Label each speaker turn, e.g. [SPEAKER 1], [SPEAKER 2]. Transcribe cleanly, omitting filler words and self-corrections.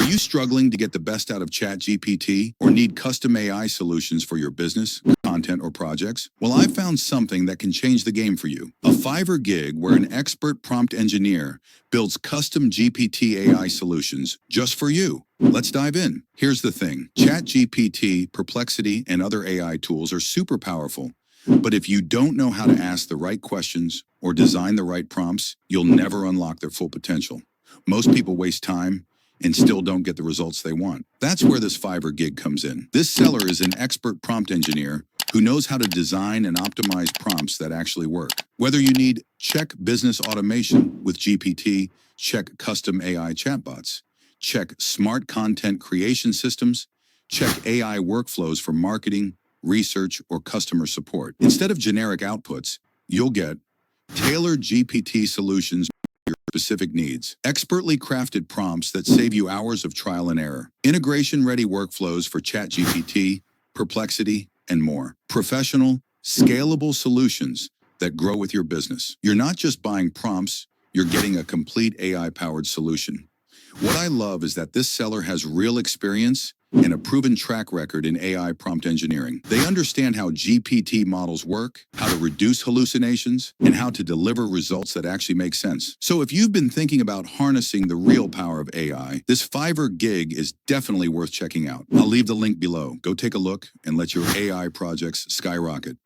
[SPEAKER 1] you struggling to get the best out of ChatGPT or need custom AI solutions for your business, content, or projects? Well, I found something that can change the game for you. A Fiverr Gig where an expert prompt engineer builds custom GPT AI solutions just for you. Let's dive in. Here's the thing. ChatGPT, Perplexity, and other AI tools are super powerful. But if you don't know how to ask the right questions or design the right prompts, you'll never unlock their full potential. Most people waste time and still don't get the results they want. That's where this Fiverr Gig comes in. This seller is an expert prompt engineer who knows how to design and optimize prompts that actually work. Whether you need check business automation with GPT, check custom AI chatbots, check smart content creation systems, check AI workflows for marketing, research, or customer support. Instead of generic outputs, you'll get tailored GPT solutions for your specific needs, expertly crafted prompts that save you hours of trial and error, integration-ready workflows for ChatGPT, Perplexity, and more. Professional, scalable solutions that grow with your business. You're not just buying prompts, you're getting a complete AI-powered solution. What I love is that this seller has real experience and a proven track record in AI prompt engineering. They understand how GPT models work, how to reduce hallucinations, and how to deliver results that actually make sense. So if you've been thinking about harnessing the real power of AI, this Fiverr Gig is definitely worth checking out. I'll leave the link below. Go take a look and let your AI projects skyrocket.